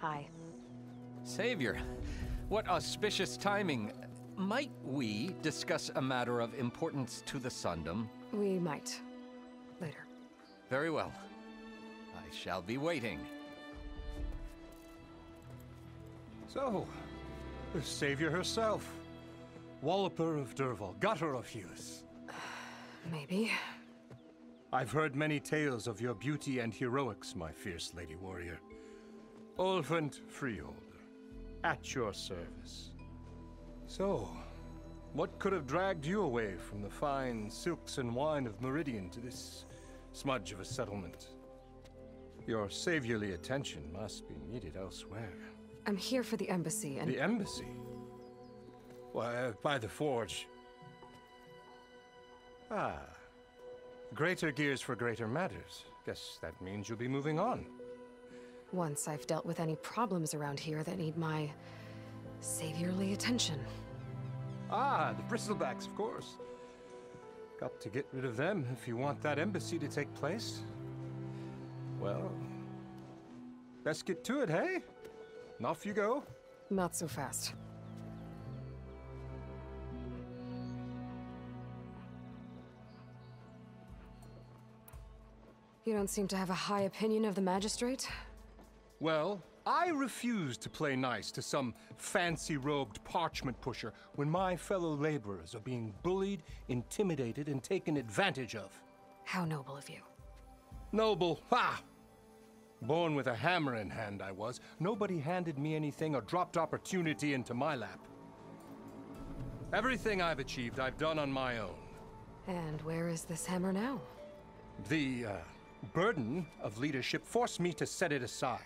Hi. Savior, what auspicious timing. Might we discuss a matter of importance to the Sundom? We might. Later. Very well. I shall be waiting. So, the Savior herself. Walloper of Derval, gutter of Hughes. Maybe. I've heard many tales of your beauty and heroics, my fierce lady warrior. Ulfant Freeholder, at your service. So, what could have dragged you away from the fine silks and wine of Meridian to this smudge of a settlement? Your saviorly attention must be needed elsewhere. I'm here for the embassy and... The embassy? Why, by the forge. Ah. Greater gears for greater matters. Guess that means you'll be moving on. Once I've dealt with any problems around here that need my saviorly attention. Ah, the bristlebacks, of course. Got to get rid of them if you want that embassy to take place. Well, best get to it, hey? And off you go. Not so fast. You don't seem to have a high opinion of the magistrate? Well, I refuse to play nice to some fancy-robed parchment pusher when my fellow laborers are being bullied, intimidated, and taken advantage of. How noble of you. Noble, ha! Born with a hammer in hand, I was. Nobody handed me anything or dropped opportunity into my lap. Everything I've achieved, I've done on my own. And where is this hammer now? The, burden of leadership forced me to set it aside.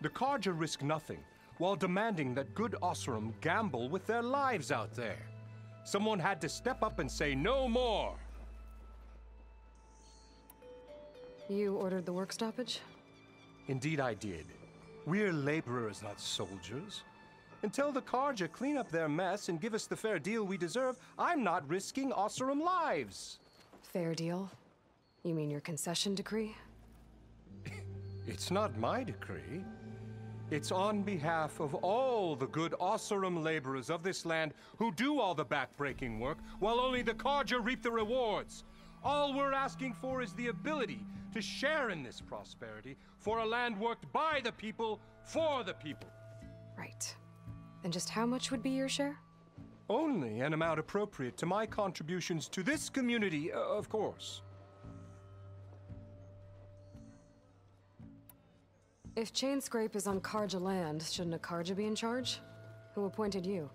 The Carja risk nothing, while demanding that good Osram gamble with their lives out there. Someone had to step up and say no more. You ordered the work stoppage? Indeed I did. We're laborers, not soldiers. Until the Carja clean up their mess and give us the fair deal we deserve, I'm not risking Osram lives. Fair deal? You mean your concession decree? It's not my decree. It's on behalf of all the good Osram laborers of this land who do all the backbreaking work, while only the Carja reap the rewards. All we're asking for is the ability to share in this prosperity for a land worked by the people, for the people. Right. And just how much would be your share? Only an amount appropriate to my contributions to this community, of course. If Chainscrape is on Carja land, shouldn't a Carja be in charge? Who appointed you?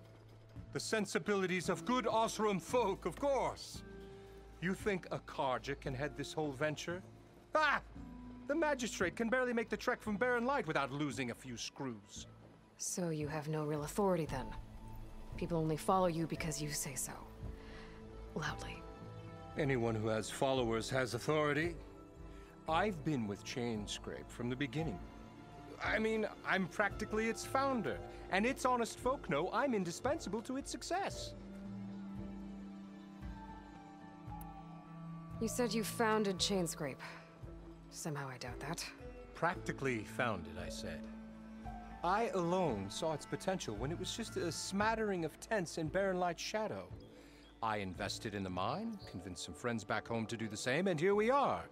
The sensibilities of good Osram folk, of course. You think a Carja can head this whole venture? Ah! The magistrate can barely make the trek from Barren Light without losing a few screws. So you have no real authority then? People only follow you because you say so. Loudly. Anyone who has followers has authority. I've been with Chainscrape from the beginning. I mean, I'm practically its founder, and its honest folk know I'm indispensable to its success. You said you founded Chainscrape. Somehow I doubt that. Practically founded, I said. I alone saw its potential when it was just a smattering of tents in Barren Light's shadow. I invested in the mine, convinced some friends back home to do the same, and here we are.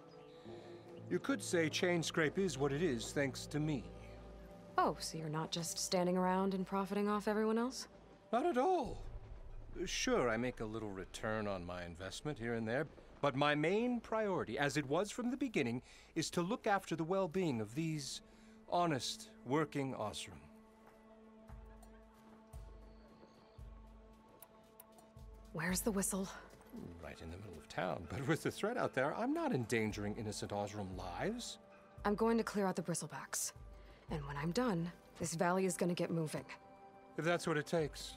You could say Chainscrape is what it is thanks to me. Oh, so you're not just standing around and profiting off everyone else? Not at all. Sure, I make a little return on my investment here and there, but my main priority, as it was from the beginning, is to look after the well-being of these honest, working Osram. Where's the whistle? Right in the middle of town, but with the threat out there, I'm not endangering innocent Osram lives. I'm going to clear out the bristlebacks. And when I'm done, this valley is gonna get moving. If that's what it takes.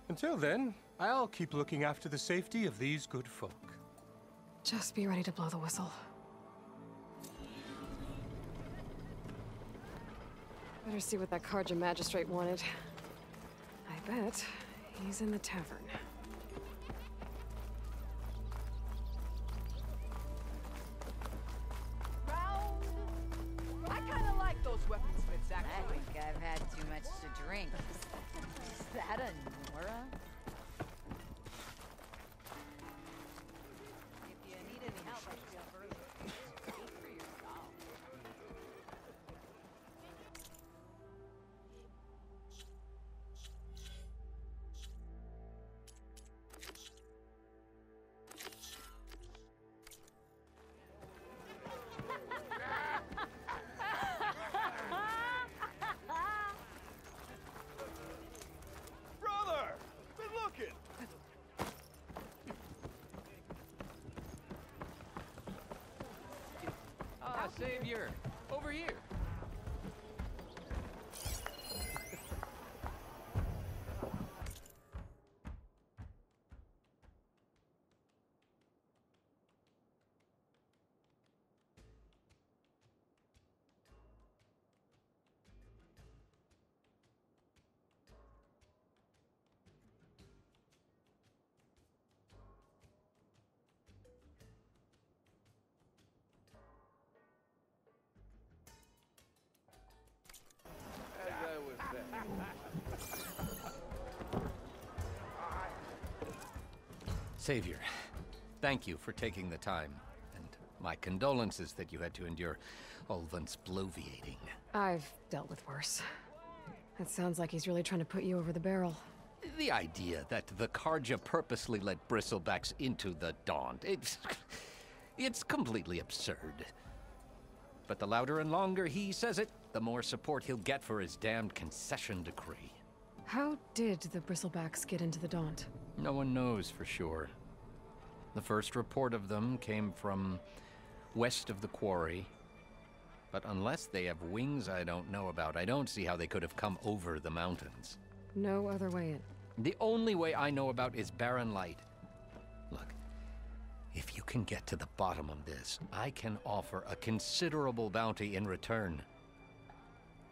Until then, I'll keep looking after the safety of these good folk. Just be ready to blow the whistle. Better see what that Carja magistrate wanted. I bet he's in the tavern. I kinda like those weaponsmiths, actually. managed to drink. Is that a Nora? If you need any help, I should go further. Speak for yourself. Brother! Good looking! Ah, Savior! Over here! As I was saying. Savior, thank you for taking the time, and my condolences that you had to endure Ulvund's bloviating. I've dealt with worse. It sounds like he's really trying to put you over the barrel. The idea that the Karja purposely let bristlebacks into the Daunt, it's completely absurd. But the louder and longer he says it, the more support he'll get for his damned concession decree. How did the Bristlebacks get into the Daunt? No one knows for sure. The first report of them came from west of the quarry. But unless they have wings I don't know about, I don't see how they could have come over the mountains. No other way in. The only way I know about is barren light. Look, if you can get to the bottom of this, I can offer a considerable bounty in return.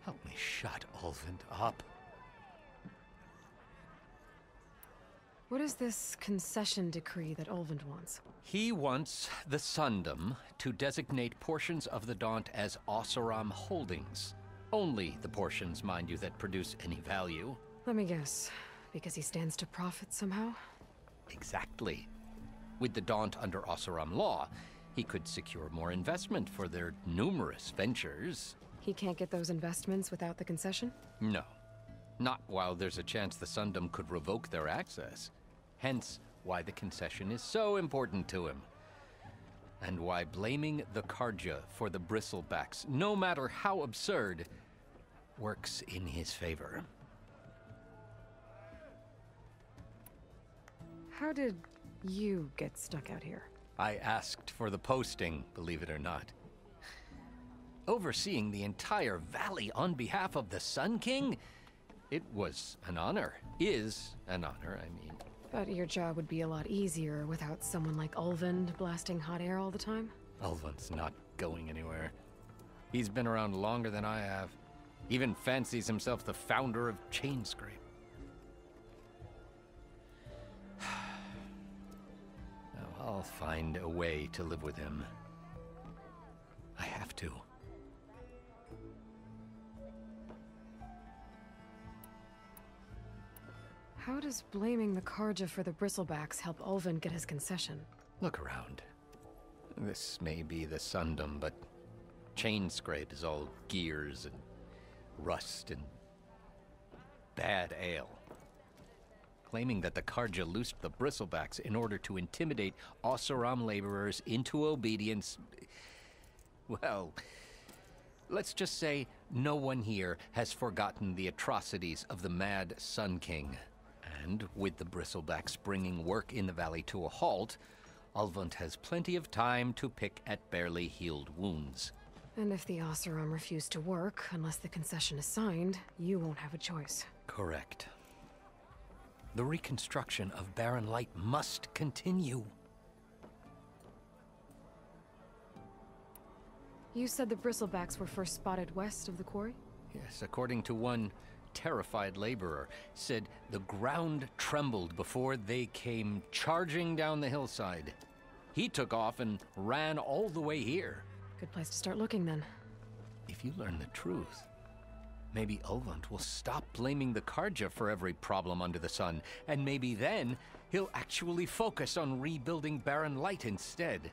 Help me shut Ulvund up. What is this concession decree that Ulvund wants? He wants the Sundom to designate portions of the Daunt as Oseram holdings. Only the portions, mind you, that produce any value. Let me guess. Because he stands to profit somehow? Exactly. With the Daunt under Oseram law, he could secure more investment for their numerous ventures. He can't get those investments without the concession? No. Not while there's a chance the Sundom could revoke their access. Hence, why the concession is so important to him. And why blaming the Karja for the bristlebacks, no matter how absurd, works in his favor. How did you get stuck out here? I asked for the posting, believe it or not. Overseeing the entire valley on behalf of the Sun King? It was an honor. Is an honor, I mean. But your job would be a lot easier without someone like Ulvund blasting hot air all the time? Ulvund's not going anywhere. He's been around longer than I have. Even fancies himself the founder of Chainscrape. I'll find a way to live with him. I have to. How does blaming the Karja for the Bristlebacks help Ulvund get his concession? Look around. This may be the Sundom, but Chainscrape is all gears and rust and bad ale. Claiming that the Karja loosed the Bristlebacks in order to intimidate Oseram laborers into obedience. Well, let's just say no one here has forgotten the atrocities of the mad Sun King. And with the Bristlebacks bringing work in the valley to a halt, Ulvund has plenty of time to pick at barely healed wounds. And if the Oseram refuse to work, unless the concession is signed, you won't have a choice. Correct. The reconstruction of Barren Light must continue. You said the Bristlebacks were first spotted west of the quarry? Yes, according to one terrified laborer, said the ground trembled before they came charging down the hillside. He took off and ran all the way here. Good place to start looking then. If you learn the truth, Maybe Ulvund will stop blaming the Karja for every problem under the sun, and maybe then he'll actually focus on rebuilding Barren Light instead.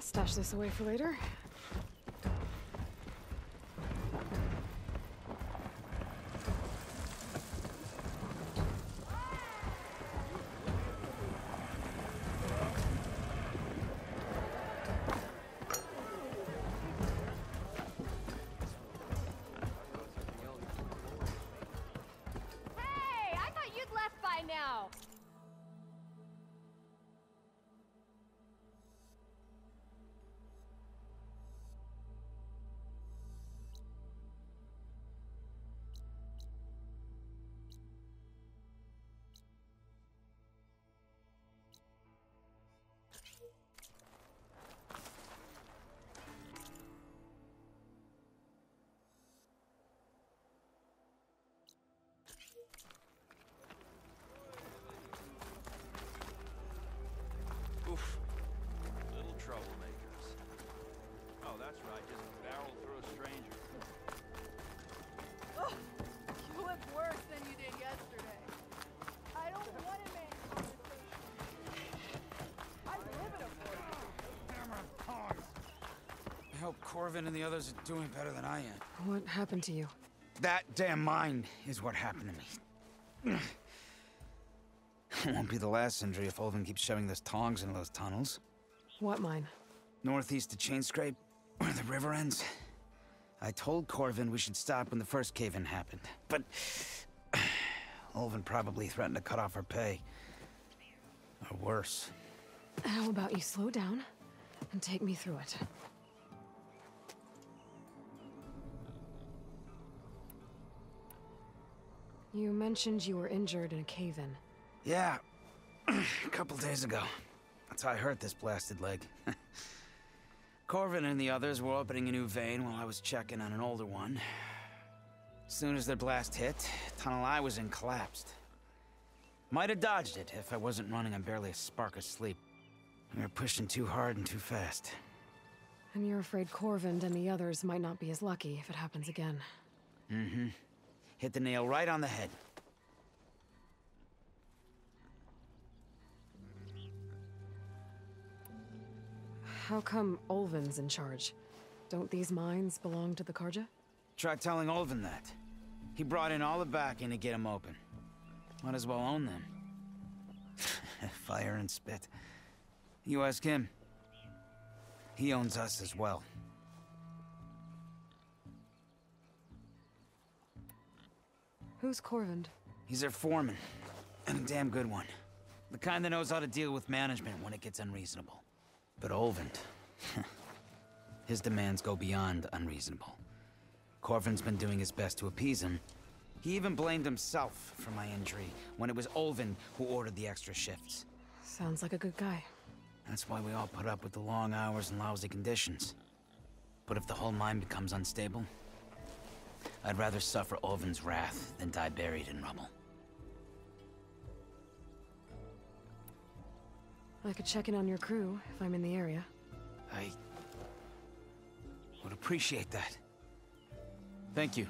Stash this away for later. Hey, I thought you'd left by now. Oof. Little troublemakers. Oh, that's right. Just barrel through a stranger. Oh, you look worse than you did yesterday. I don't want to make conversation. I live in a fortress. I hope Corvin and the others are doing better than I am. What happened to you? That damn mine is what happened to me. It won't be the last injury if Ulvin keeps shoving those tongs into those tunnels. What mine? Northeast of Chainscrape, where the river ends. I told Corvin we should stop when the first cave-in happened, but Ulvin probably threatened to cut off our pay. Or worse. How about you slow down and take me through it? You mentioned you were injured in a cave-in. Yeah, a couple days ago. That's how I hurt this blasted leg. Corvin and the others were opening a new vein while I was checking on an older one. As soon as their blast hit, the tunnel I was in collapsed. Might have dodged it if I wasn't running on barely a spark of sleep. We were pushing too hard and too fast. And you're afraid Corvind and the others might not be as lucky if it happens again. Mm-hmm. Hit the nail right on the head. How come Ulvin's in charge? Don't these mines belong to the Karja? Try telling Ulvin that. He brought in all the backing to get them open. Might as well own them. Fire and spit. You ask him. He owns us as well. Who's Corvind? He's their foreman. And a damn good one. The kind that knows how to deal with management when it gets unreasonable. But Ulvund, his demands go beyond unreasonable. Corvin's been doing his best to appease him. He even blamed himself for my injury when it was Ulvund who ordered the extra shifts. Sounds like a good guy. That's why we all put up with the long hours and lousy conditions. But if the whole mine becomes unstable, I'd rather suffer Ulvund's wrath than die buried in rubble. I could check in on your crew if I'm in the area. I would appreciate that. Thank you.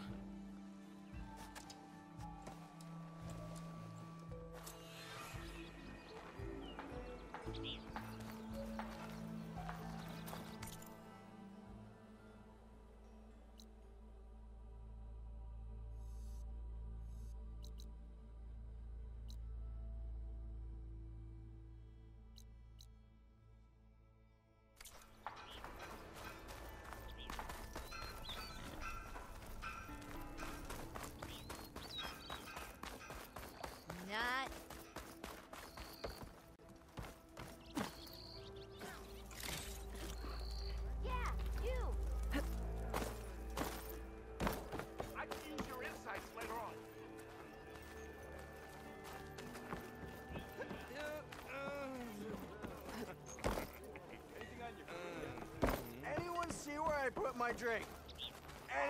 put my drink?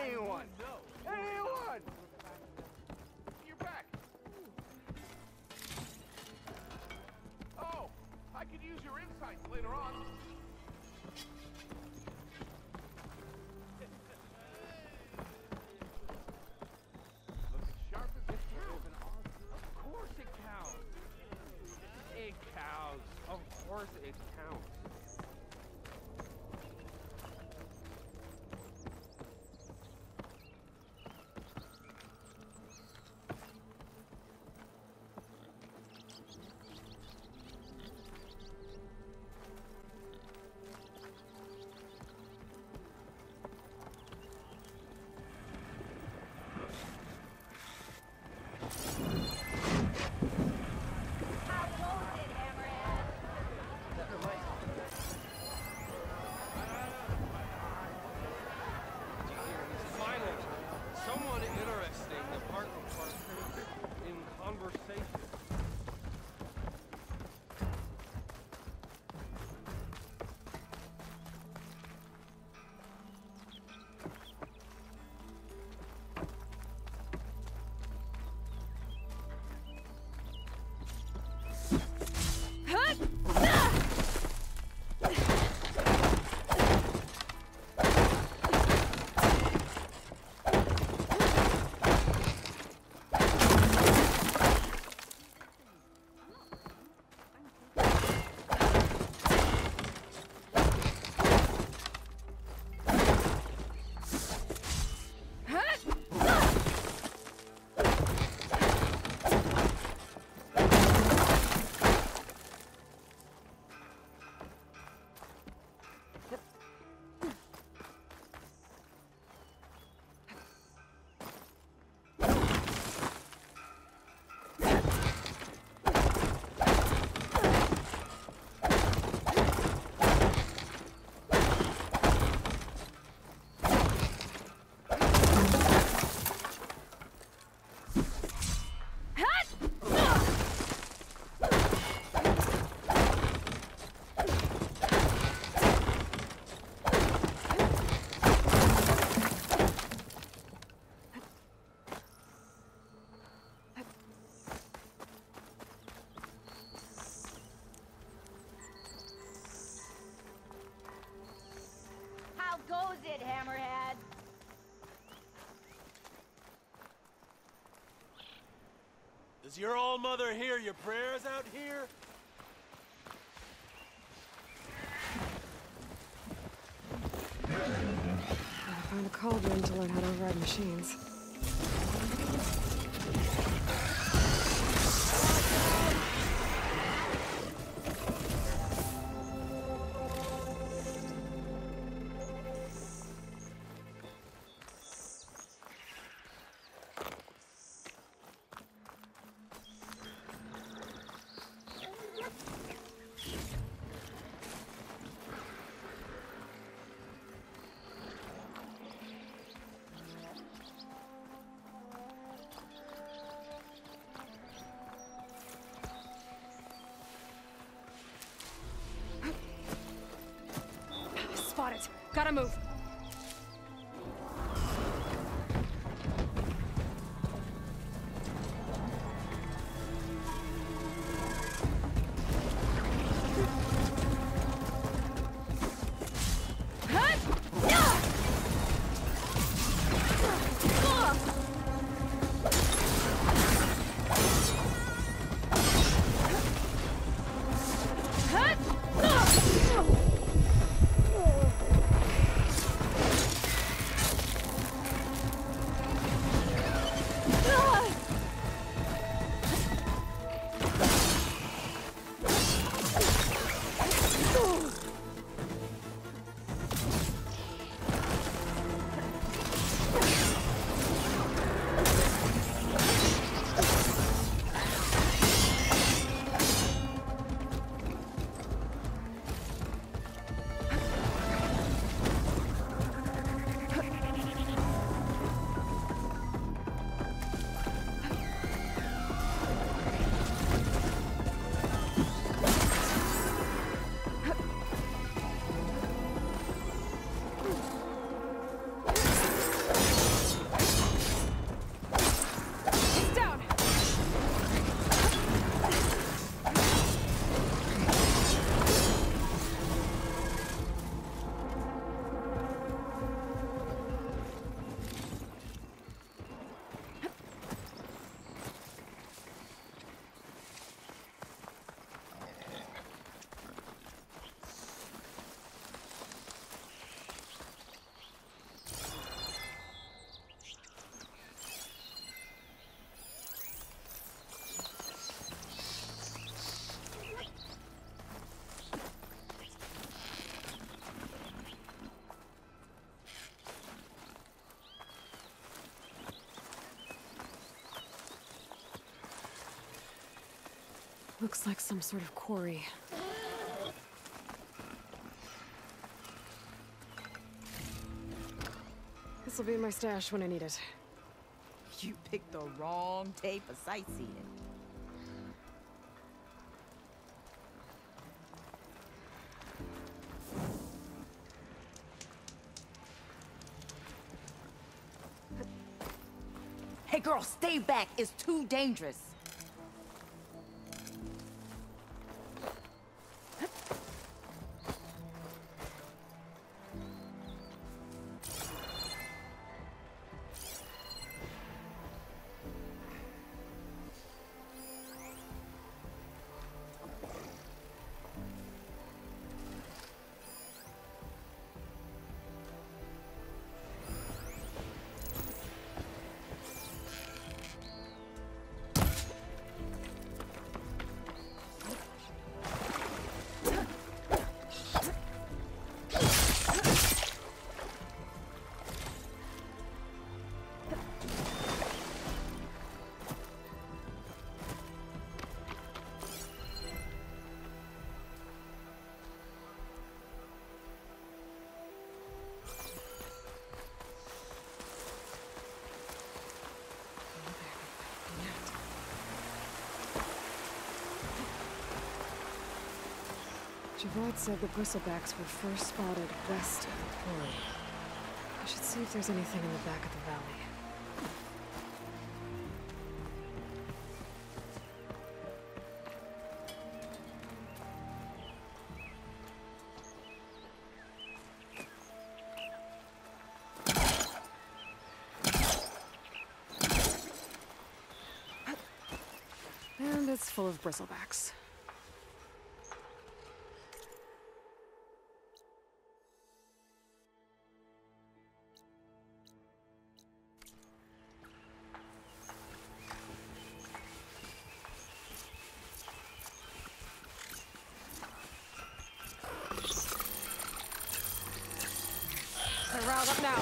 Anyone? No. Anyone? You're back. Oh, I could use your insights later on. Look as sharp as it counts. Of course it counts. It counts. Of course it counts. Goes it, Hammerhead? Does your old mother hear your prayers out here? Gotta find a cauldron to learn how to override machines. Spot it. Gotta move. Looks like some sort of quarry. This'll be in my stash when I need it. You picked the wrong day for sightseeing. Hey girl, stay back. It's too dangerous. Javod said the bristlebacks were first spotted west of the quarry. I should see if there's anything in the back of the valley. And it's full of bristlebacks. They're riled up now.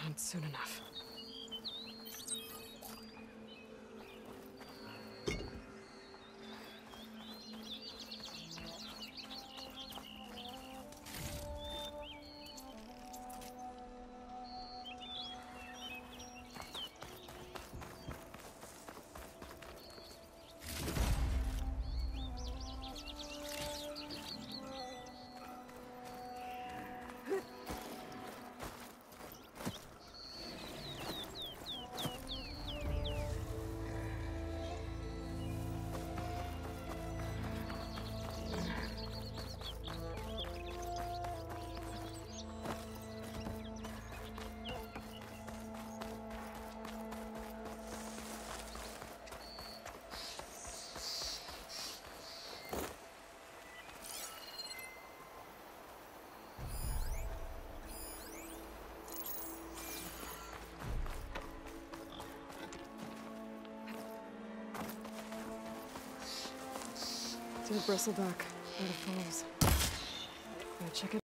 Not soon enough. To the bristleback, by the falls. Gonna check it